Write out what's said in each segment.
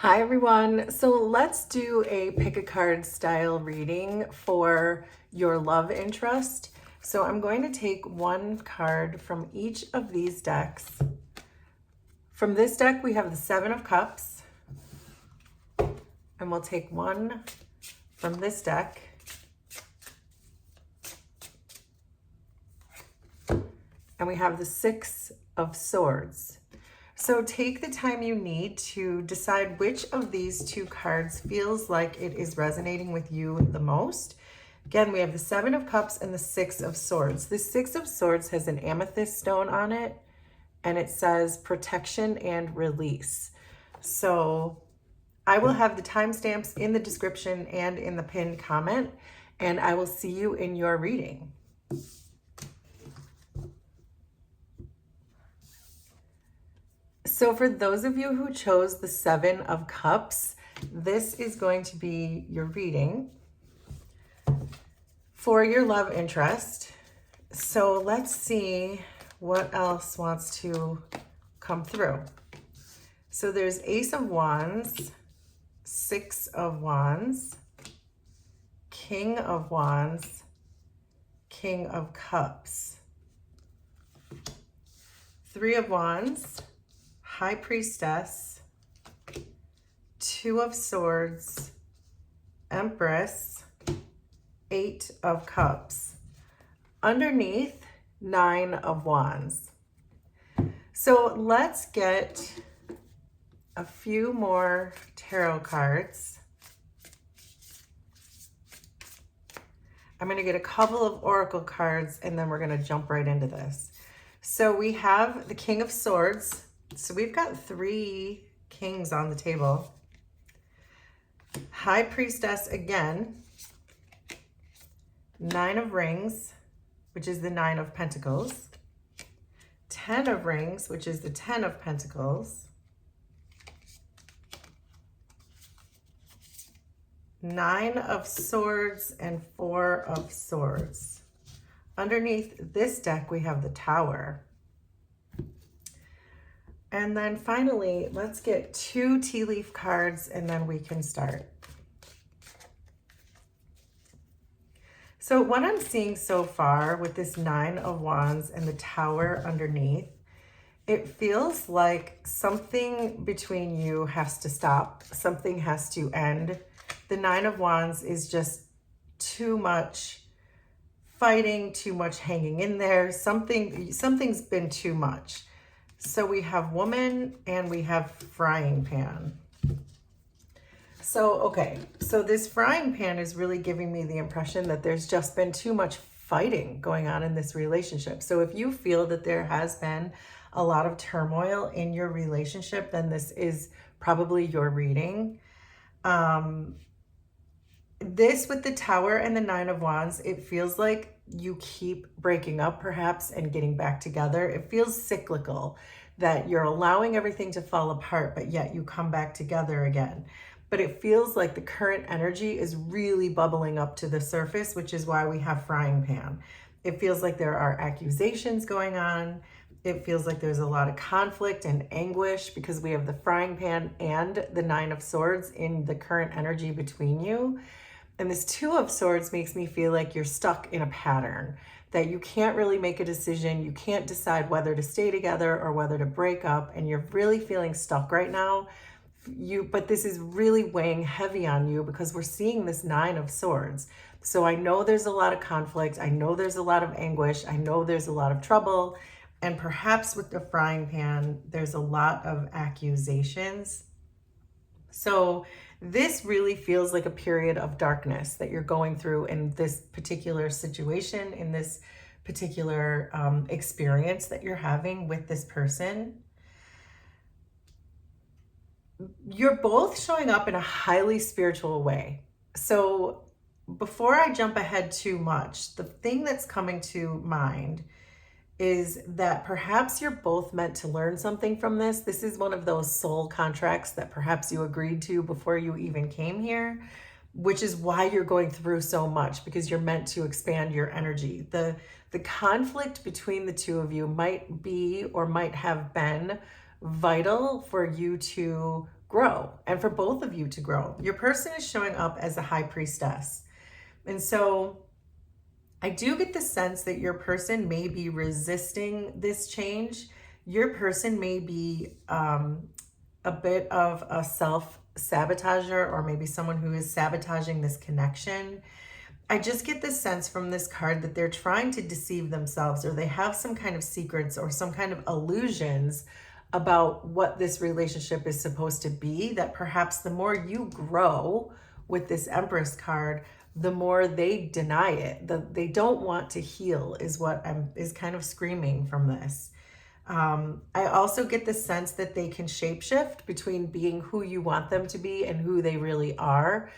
Hi everyone. So let's do a pick a card style reading for your love interest. So I'm going to take one card from each of these decks. From this deck, we have the Seven of Cups, and we'll take one from this deck. And we have the Six of Swords. So take the time you need to decide which of these two cards feels like it is resonating with you the most. Again, we have the Seven of Cups and the Six of Swords. The Six of Swords has an amethyst stone on it, and it says protection and release. So I will have the timestamps in the description and in the pinned comment, and I will see you in your reading. So for those of you who chose the Seven of Cups, this is going to be your reading for your love interest. So let's see what else wants to come through. So there's Ace of Wands, Six of Wands, King of Wands, King of Cups, Three of Wands, High Priestess, Two of Swords, Empress, Eight of Cups. Underneath, Nine of Wands. So let's get a few more tarot cards. I'm going to get a couple of oracle cards, and then we're going to jump right into this. So we have the King of Swords. So we've got three kings on the table. High Priestess again. Nine of Rings, which is the Nine of Pentacles. 10 of Rings, which is the 10 of Pentacles. Nine of Swords and Four of Swords. Underneath this deck, we have the Tower. And then finally, let's get two tea leaf cards and then we can start. So what I'm seeing so far with this Nine of Wands and the Tower underneath, it feels like something between you has to stop. Something has to end. The Nine of Wands is just too much fighting, too much hanging in there. Something's been too much. So we have woman and we have frying pan. So, okay, so this frying pan is really giving me the impression that there's just been too much fighting going on in this relationship. So if you feel that there has been a lot of turmoil in your relationship, then this is probably your reading. This with the Tower and the Nine of Wands, it feels like you keep breaking up perhaps and getting back together. It feels cyclical, that you're allowing everything to fall apart, but yet you come back together again. But it feels like the current energy is really bubbling up to the surface, which is why we have frying pan. It feels like there are accusations going on. It feels like there's a lot of conflict and anguish because we have the frying pan and the Nine of Swords in the current energy between you. And this Two of Swords makes me feel like you're stuck in a pattern, that you can't really make a decision. You can't decide whether to stay together or whether to break up, and you're really feeling stuck right now. But this is really weighing heavy on you because we're seeing this Nine of Swords. So I know there's a lot of conflict. I know there's a lot of anguish. I know there's a lot of trouble. And perhaps with the frying pan, there's a lot of accusations. So this really feels like a period of darkness that you're going through in this particular situation, in this particular experience that you're having with this person. You're both showing up in a highly spiritual way. So before I jump ahead too much, the thing that's coming to mind is that perhaps you're both meant to learn something from this. This is one of those soul contracts that perhaps you agreed to before you even came here, which is why you're going through so much, because you're meant to expand your energy. The conflict between the two of you might be or might have been vital for you to grow and for both of you to grow. Your person is showing up as a high priestess. And so I do get the sense that your person may be resisting this change. Your person may be a bit of a self-sabotager, or maybe someone who is sabotaging this connection. I just get this sense from this card that they're trying to deceive themselves, or they have some kind of secrets or some kind of illusions about what this relationship is supposed to be, that perhaps the more you grow with this Empress card, the more they deny it. They don't want to heal is what is kind of screaming from this. I also get the sense that they can shapeshift between being who you want them to be and who they really are.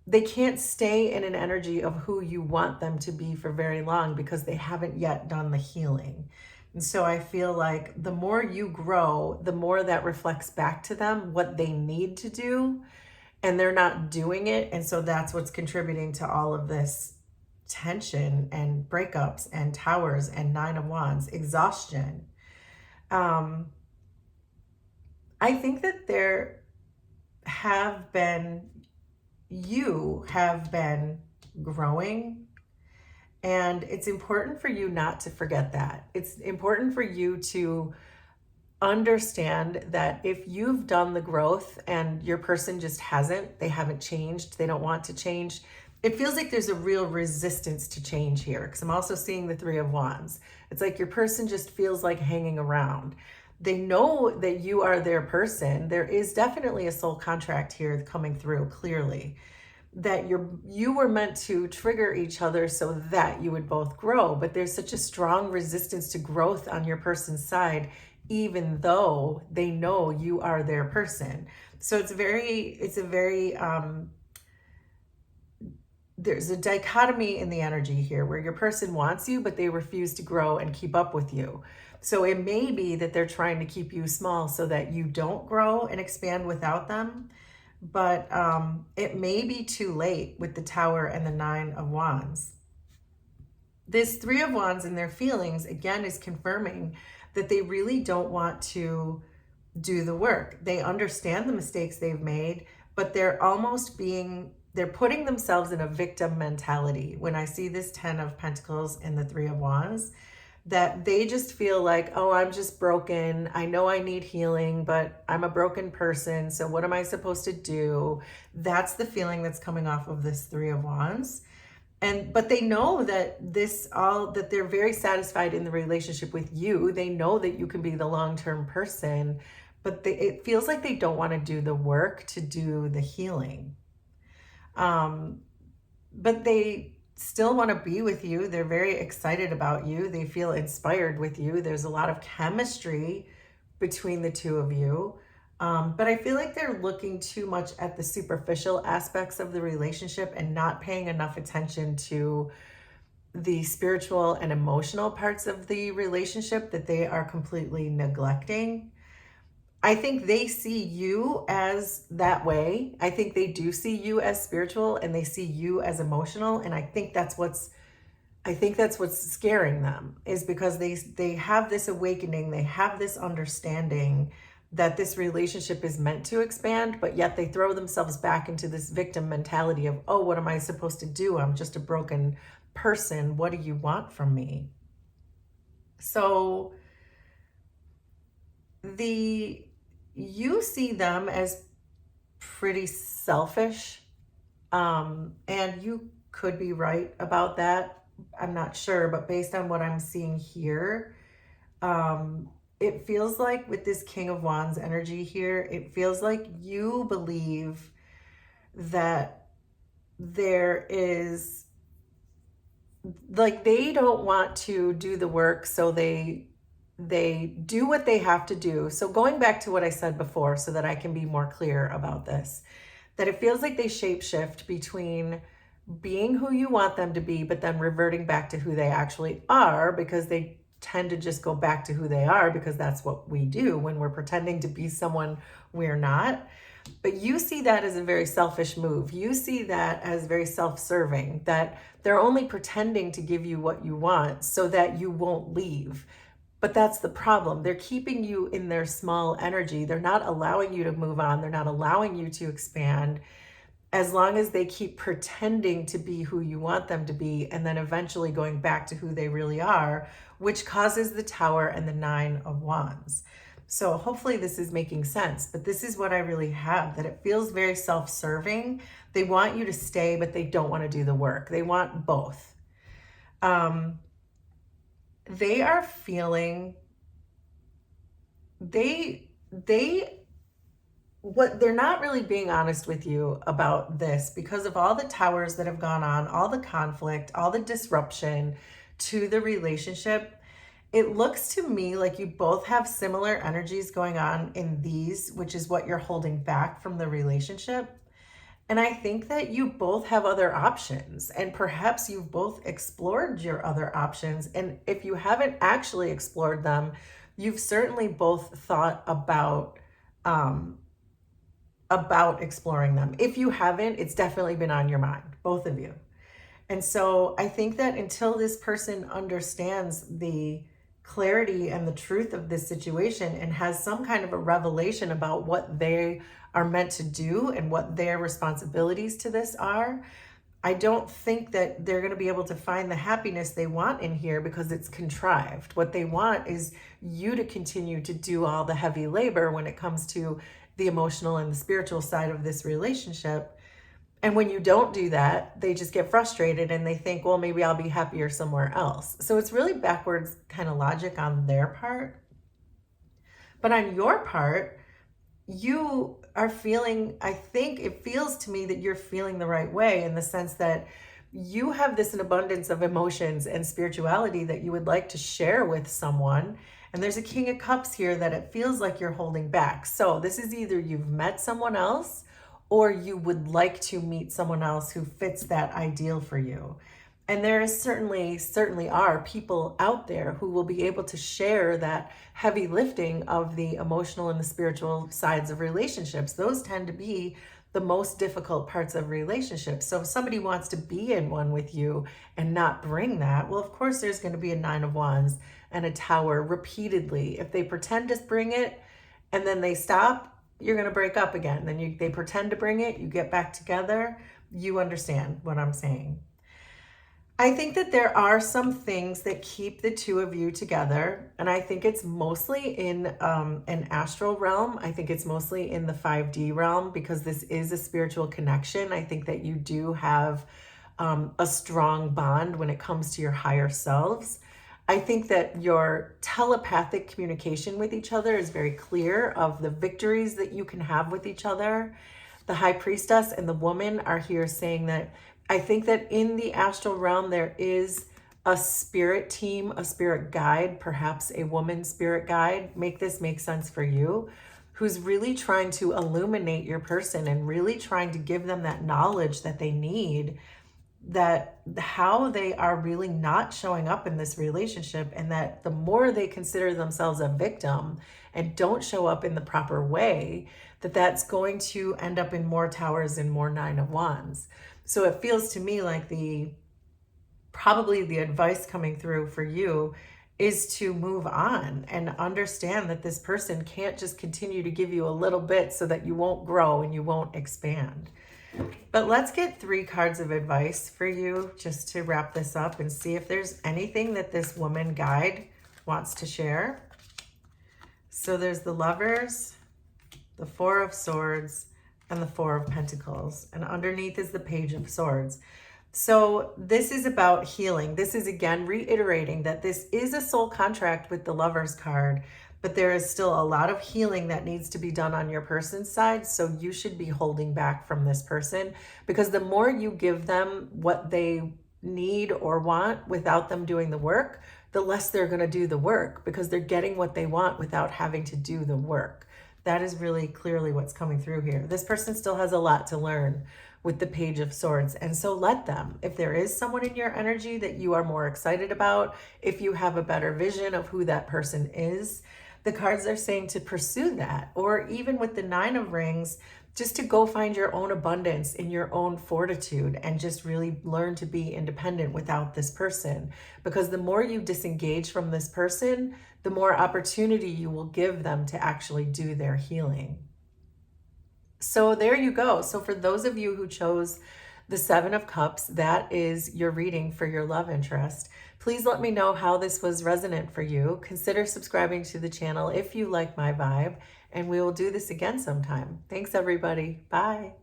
They can't stay in an energy of who you want them to be for very long because they haven't yet done the healing. And so I feel like the more you grow, the more that reflects back to them what they need to do, and they're not doing it. And so that's what's contributing to all of this tension and breakups and towers and 9 of Wands, exhaustion. I think that you have been growing, and it's important for you not to forget that. It's important for you to understand that if you've done the growth and your person just hasn't, they haven't changed, they don't want to change, it feels like there's a real resistance to change here, because I'm also seeing the 3 of Wands. It's like your person just feels like hanging around. They know that you are their person. There is definitely a soul contract here coming through clearly, that you were meant to trigger each other so that you would both grow, but there's such a strong resistance to growth on your person's side, even though they know you are their person. So it's a very there's a dichotomy in the energy here where your person wants you, but they refuse to grow and keep up with you. So it may be that they're trying to keep you small so that you don't grow and expand without them. But it may be too late with the Tower and the 9 of Wands. This 3 of Wands and their feelings, again, is confirming that they really don't want to do the work. They understand the mistakes they've made, but they're putting themselves in a victim mentality. When I see this 10 of Pentacles and the 3 of Wands, that they just feel like, oh, I'm just broken. I know I need healing, but I'm a broken person. So what am I supposed to do? That's the feeling that's coming off of this 3 of Wands. But they know that that they're very satisfied in the relationship with you. They know that you can be the long-term person, but it feels like they don't want to do the work to do the healing. But they still want to be with you. They're very excited about you. They feel inspired with you. There's a lot of chemistry between the two of you. But I feel like they're looking too much at the superficial aspects of the relationship and not paying enough attention to the spiritual and emotional parts of the relationship that they are completely neglecting. I think they see you as that way. I think they do see you as spiritual and they see you as emotional. And I think that's what's scaring them, is because they have this awakening, they have this understanding that this relationship is meant to expand, but yet they throw themselves back into this victim mentality of, oh, what am I supposed to do? I'm just a broken person. What do you want from me? So you see them as pretty selfish, and you could be right about that. I'm not sure, but based on what I'm seeing here, it feels like with this King of Wands energy here, it feels like you believe that there is, like, they don't want to do the work, so they do what they have to do. So going back to what I said before, so that I can be more clear about this, that it feels like they shapeshift between being who you want them to be, but then reverting back to who they actually are, because they tend to just go back to who they are, because that's what we do when we're pretending to be someone we're not. But you see that as a very selfish move. You see that as very self-serving, that they're only pretending to give you what you want so that you won't leave. But that's the problem. They're keeping you in their small energy. They're not allowing you to move on. They're not allowing you to expand as long as they keep pretending to be who you want them to be and then eventually going back to who they really are, which causes the Tower and the Nine of Wands. So hopefully this is making sense, but this is what I really have, that it feels very self-serving. They want you to stay, but they don't want to do the work. They want both. They are feeling, what they're not really being honest with you about this because of all the towers that have gone on, all the conflict, all the disruption to the relationship. It looks to me like you both have similar energies going on in these, which is what you're holding back from the relationship. And I think that you both have other options, and perhaps you've both explored your other options. And if you haven't actually explored them, you've certainly both thought about exploring them. If you haven't, it's definitely been on your mind, both of you. And so I think that until this person understands the clarity and the truth of this situation and has some kind of a revelation about what they are meant to do and what their responsibilities to this are, I don't think that they're going to be able to find the happiness they want in here because it's contrived. What they want is you to continue to do all the heavy labor when it comes to the emotional and the spiritual side of this relationship. And when you don't do that, they just get frustrated and they think, well, maybe I'll be happier somewhere else. So it's really backwards kind of logic on their part. But on your part, you are feeling, I think it feels to me that you're feeling the right way in the sense that you have this an abundance of emotions and spirituality that you would like to share with someone. And there's a King of Cups here that it feels like you're holding back. So this is either you've met someone else or you would like to meet someone else who fits that ideal for you. And there is certainly are people out there who will be able to share that heavy lifting of the emotional and the spiritual sides of relationships. Those tend to be the most difficult parts of relationships. So if somebody wants to be in one with you and not bring that, well, of course, there's going to be a Nine of Wands and a Tower repeatedly. If they pretend to bring it and then they stop, you're going to break up again. Then they pretend to bring it, you get back together. You understand what I'm saying. I think that there are some things that keep the two of you together, and I think it's mostly in an astral realm. I think it's mostly in the 5D realm because this is a spiritual connection. I think that you do have a strong bond when it comes to your higher selves. I think that your telepathic communication with each other is very clear of the victories that you can have with each other. The High Priestess and the Woman are here saying that I think that in the astral realm, there is a spirit team, a spirit guide, perhaps a woman spirit guide. Make this make sense for you, who's really trying to illuminate your person and really trying to give them that knowledge that they need, that how they are really not showing up in this relationship, and that the more they consider themselves a victim and don't show up in the proper way, that's going to end up in more Towers and more Nine of Wands. So it feels to me like probably the advice coming through for you is to move on and understand that this person can't just continue to give you a little bit so that you won't grow and you won't expand. But let's get 3 cards of advice for you just to wrap this up and see if there's anything that this woman guide wants to share. So there's the Lovers, the Four of Swords, and the Four of Pentacles. And underneath is the Page of Swords. So this is about healing. This is again reiterating that this is a soul contract with the Lovers card, but there is still a lot of healing that needs to be done on your person's side. So you should be holding back from this person, because the more you give them what they need or want without them doing the work, the less they're going to do the work, because they're getting what they want without having to do the work. That is really clearly what's coming through here. This person still has a lot to learn with the Page of Swords. And so let them. If there is someone in your energy that you are more excited about, if you have a better vision of who that person is, The cards are saying to pursue that, or even with the Nine of Rings, just to go find your own abundance in your own fortitude and just really learn to be independent without this person. Because the more you disengage from this person, the more opportunity you will give them to actually do their healing. So there you go. So for those of you who chose the Seven of Cups, that is your reading for your love interest. Please let me know how this was resonant for you. Consider subscribing to the channel if you like my vibe, and we will do this again sometime. Thanks, everybody. Bye.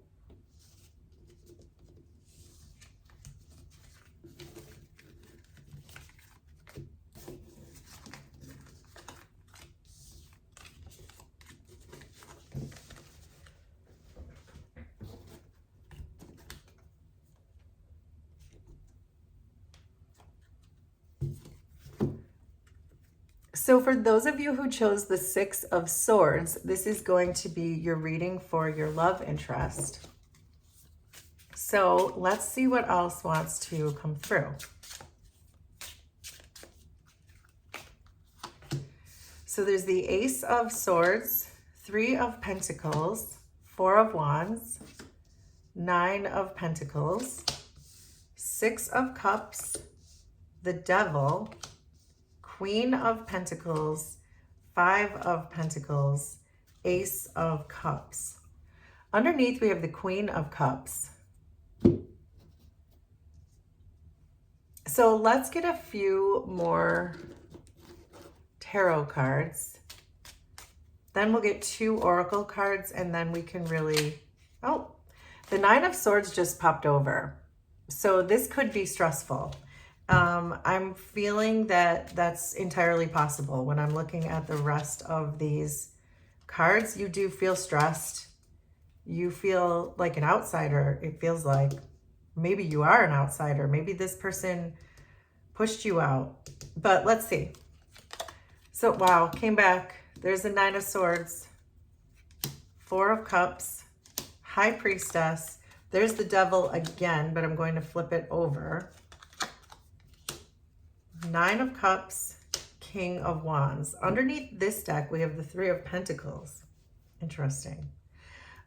So for those of you who chose the Six of Swords, this is going to be your reading for your love interest. So let's see what else wants to come through. So there's the Ace of Swords, Three of Pentacles, Four of Wands, Nine of Pentacles, Six of Cups, the Devil, Queen of Pentacles, Five of Pentacles, Ace of Cups. Underneath, we have the Queen of Cups. So let's get a few more tarot cards. Then we'll get two oracle cards, and then we can really... Oh, the Nine of Swords just popped over. So this could be stressful. I'm feeling that that's entirely possible. When I'm looking at the rest of these cards, you do feel stressed. You feel like an outsider. It feels like maybe you are an outsider. Maybe this person pushed you out. But let's see. So, wow, came back. There's the Nine of Swords, Four of Cups, High Priestess. There's the Devil again, but I'm going to flip it over. Nine of Cups, King of Wands. Underneath this deck, we have the Three of Pentacles. Interesting.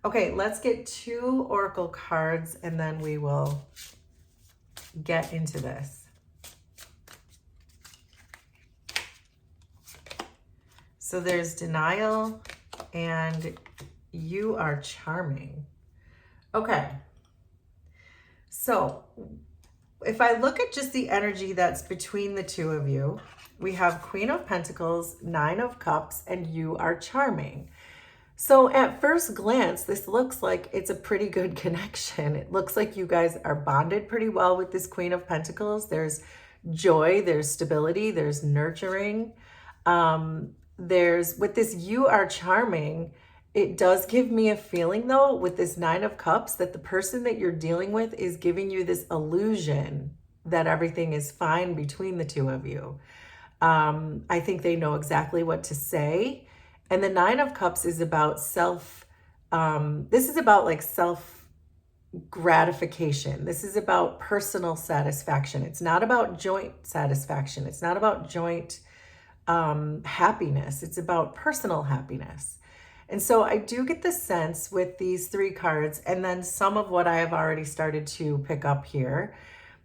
Okay, let's get two oracle cards, and then we will get into this. So there's Denial and You Are Charming. Okay. So if I look at just the energy that's between the two of you, we have Queen of Pentacles, Nine of Cups, and You Are Charming. So at first glance, this looks like it's a pretty good connection. It looks like you guys are bonded pretty well with this Queen of Pentacles. There's joy, there's stability, there's nurturing. With this You Are Charming, it does give me a feeling, though, with this Nine of Cups, that the person that you're dealing with is giving you this illusion that everything is fine between the two of you. I think they know exactly what to say. And the Nine of Cups is about this is about like self gratification. This is about personal satisfaction. It's not about joint satisfaction. It's not about joint happiness. It's about personal happiness. And so I do get the sense with these three cards, and then some of what I have already started to pick up here,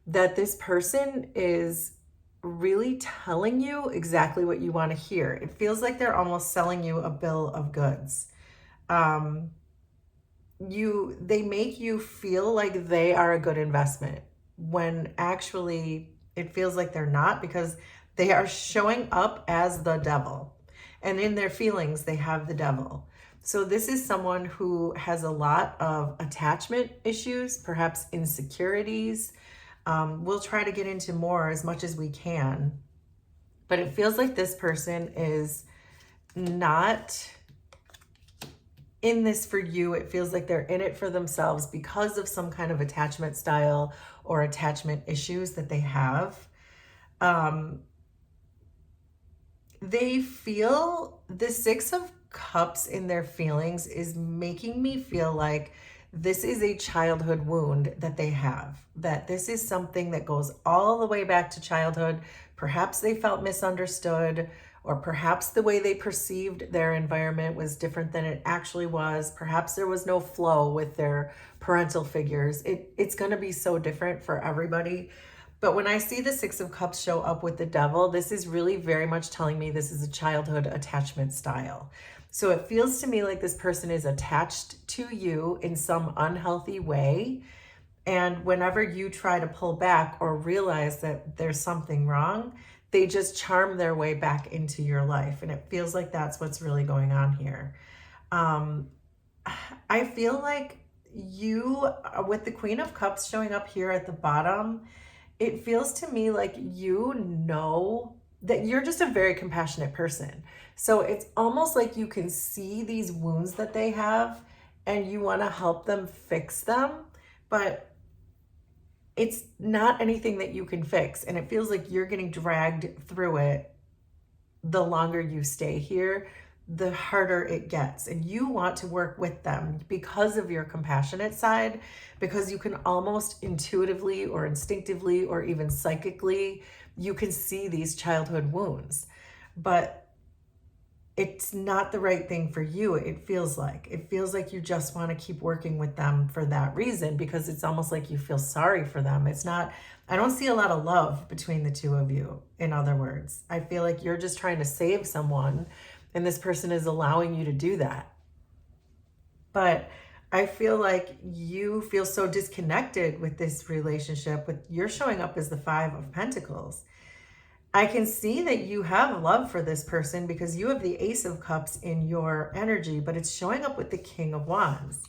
that this person is really telling you exactly what you want to hear. It feels like they're almost selling you a bill of goods. They make you feel like they are a good investment, when actually it feels like they're not, because they are showing up as the devil. And in their feelings, they have the devil. So this is someone who has a lot of attachment issues, perhaps insecurities. We'll try to get into more as much as we can. But it feels like this person is not in this for you. It feels like they're in it for themselves because of some kind of attachment style or attachment issues that they have. They feel the Six of Cups in their feelings is making me feel like this is a childhood wound that they have, that this is something that goes all the way back to childhood. Perhaps they felt misunderstood, or perhaps the way they perceived their environment was different than it actually was. Perhaps there was no flow with their parental figures. It's going to be so different for everybody. But when I see the Six of Cups show up with the Devil, this is really very much telling me this is a childhood attachment style. So it feels to me like this person is attached to you in some unhealthy way. And whenever you try to pull back or realize that there's something wrong, they just charm their way back into your life. And it feels like that's what's really going on here. I feel like you, with the Queen of Cups showing up here at the bottom, it feels to me like you know that you're just a very compassionate person. So it's almost like you can see these wounds that they have and you want to help them fix them, but it's not anything that you can fix. And it feels like you're getting dragged through it. The longer you stay here, the harder it gets. And you want to work with them because of your compassionate side, because you can almost intuitively or instinctively or even psychically, you can see these childhood wounds. But it's not the right thing for you. It feels like you just want to keep working with them for that reason, because it's almost like you feel sorry for them. It's not, I don't see a lot of love between the two of you. In other words, I feel like you're just trying to save someone and this person is allowing you to do that. But I feel like you feel so disconnected with this relationship. You're showing up as the Five of Pentacles. I can see that you have love for this person because you have the Ace of Cups in your energy, but it's showing up with the King of Wands.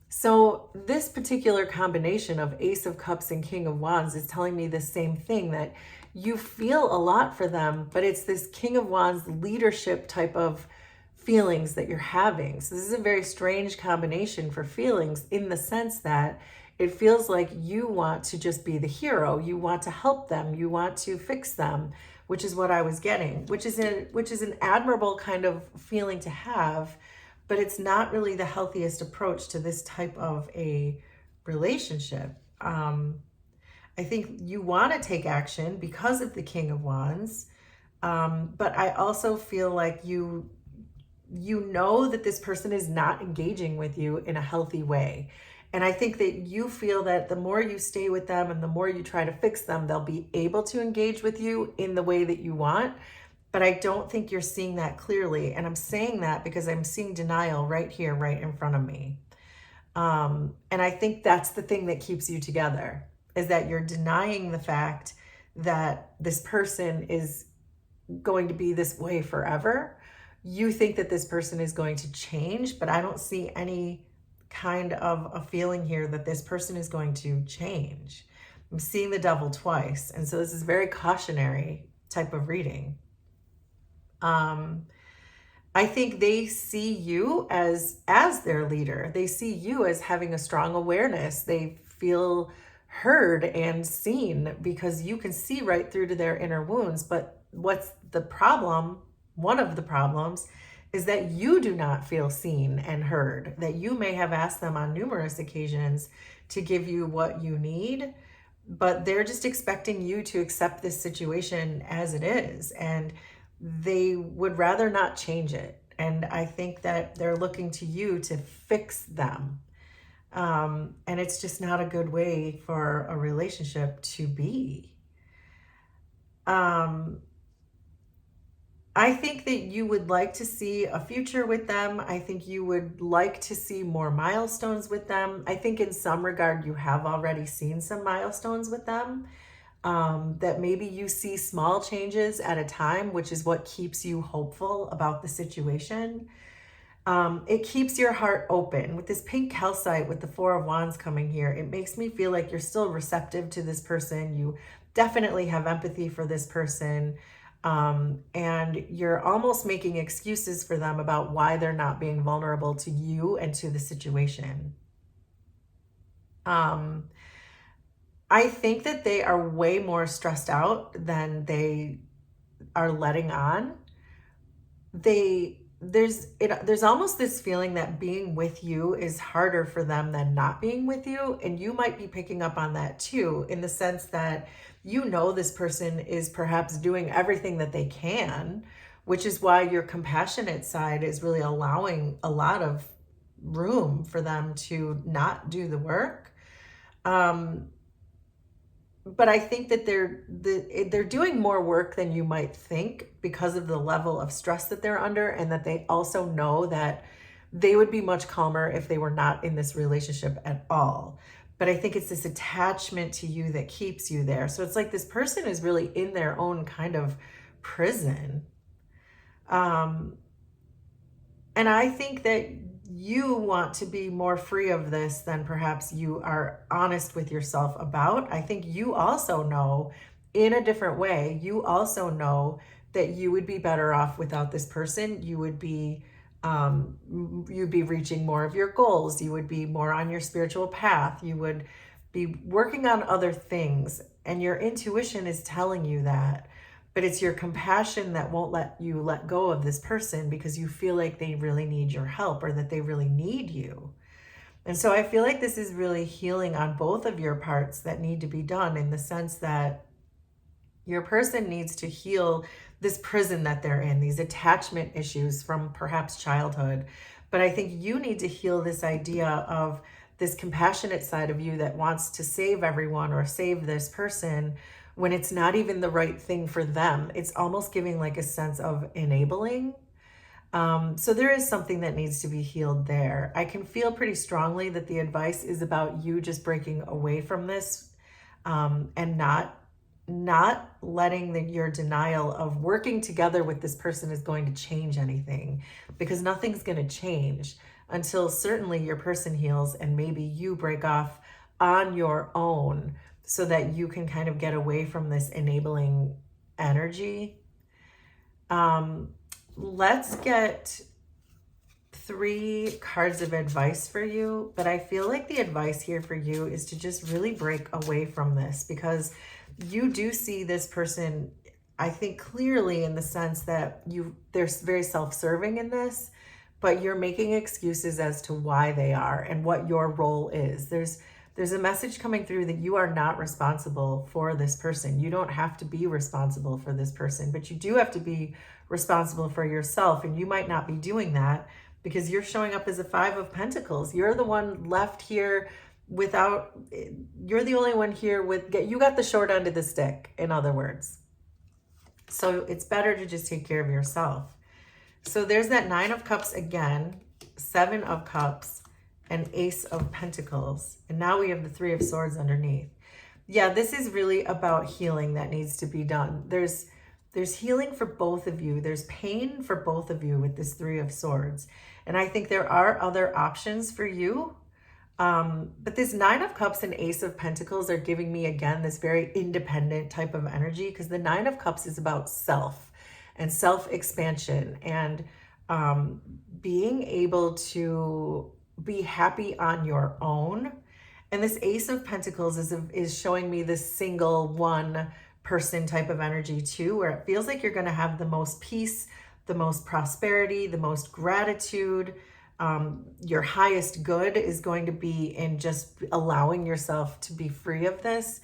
So this particular combination of Ace of Cups and King of Wands is telling me the same thing, that you feel a lot for them, but it's this King of Wands leadership type of feelings that you're having. So this is a very strange combination for feelings, in the sense that it feels like you want to just be the hero. You want to help them. You want to fix them, which is what I was getting, which is an admirable kind of feeling to have, but it's not really the healthiest approach to this type of a relationship. I think you want to take action because of the King of Wands, but I also feel like you know that this person is not engaging with you in a healthy way. And I think that you feel that the more you stay with them and the more you try to fix them, they'll be able to engage with you in the way that you want. But I don't think you're seeing that clearly. And I'm saying that because I'm seeing denial right here, right in front of me. And I think that's the thing that keeps you together, is that you're denying the fact that this person is going to be this way forever. You think that this person is going to change, but I don't see any kind of a feeling here that this person is going to change. I'm seeing the Devil twice. And so this is very cautionary type of reading. I think they see you as their leader. They see you as having a strong awareness. They feel heard and seen because you can see right through to their inner wounds. But what's the problem? One of the problems is that you do not feel seen and heard, that you may have asked them on numerous occasions to give you what you need, but they're just expecting you to accept this situation as it is, and they would rather not change it. And I think that they're looking to you to fix them. And it's just not a good way for a relationship to be. I think that you would like to see a future with them. I think you would like to see more milestones with them. I think in some regard you have already seen some milestones with them, that maybe you see small changes at a time, which is what keeps you hopeful about the situation. It keeps your heart open. With this pink calcite with the Four of Wands coming here, it makes me feel like you're still receptive to this person. You definitely have empathy for this person. And you're almost making excuses for them about why they're not being vulnerable to you and to the situation. I think that they are way more stressed out than they are letting on. There's almost this feeling that being with you is harder for them than not being with you. And you might be picking up on that too, in the sense that you know this person is perhaps doing everything that they can which is why your compassionate side is really allowing a lot of room for them to not do the work. Um, but I think that they're doing more work than you might think because of the level of stress that they're under, and that they also know that they would be much calmer if they were not in this relationship at all. But I think it's this attachment to you that keeps you there. So it's like this person is really in their own kind of prison. Um, and I think that you want to be more free of this than perhaps you are honest with yourself about. I think you also know in a different way, you also know that you would be better off without this person. You'd be reaching more of your goals. You would be more on your spiritual path. You would be working on other things. And your intuition is telling you that. But it's your compassion that won't let you let go of this person because you feel like they really need your help or that they really need you. And so I feel like this is really healing on both of your parts that need to be done, in the sense that your person needs to heal this prison that they're in, these attachment issues from perhaps childhood. But I think you need to heal this idea of this compassionate side of you that wants to save everyone or save this person when it's not even the right thing for them. It's almost giving like a sense of enabling. So there is something that needs to be healed there. I can feel pretty strongly that the advice is about you just breaking away from this, and not letting your denial of working together with this person is going to change anything, because nothing's going to change until certainly your person heals and maybe you break off on your own, so that you can kind of get away from this enabling energy. Let's get 3 cards of advice for you. But I feel like the advice here for you is to just really break away from this, because you do see this person, I think, clearly, in the sense that they're very self-serving in this, but you're making excuses as to why they are and what your role is. There's a message coming through that you are not responsible for this person. You don't have to be responsible for this person, but you do have to be responsible for yourself. And you might not be doing that because you're showing up as a 5 of Pentacles. You're the one left here you're the only one here you got the short end of the stick, in other words. So it's better to just take care of yourself. So there's that 9 of Cups again, 7 of Cups, and Ace of Pentacles. And now we have the 3 of Swords underneath. Yeah, this is really about healing that needs to be done. There's healing for both of you. There's pain for both of you with this 3 of Swords. And I think there are other options for you. But this 9 of Cups and Ace of Pentacles are giving me, again, this very independent type of energy, because the 9 of Cups is about self and self-expansion and being able to be happy on your own. And this Ace of Pentacles is showing me this single one person type of energy too, where it feels like you're going to have the most peace, the most prosperity, the most gratitude. Your highest good is going to be in just allowing yourself to be free of this.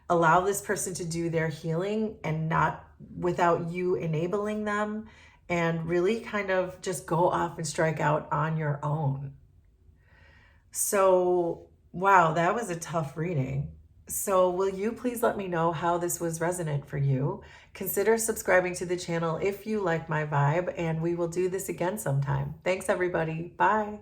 Allow this person to do their healing, and not without you enabling them, and really kind of just go off and strike out on your own. So, wow, that was a tough reading. So will you please let me know how this was resonant for you? Consider subscribing to the channel if you like my vibe, and we will do this again sometime. Thanks, everybody. Bye.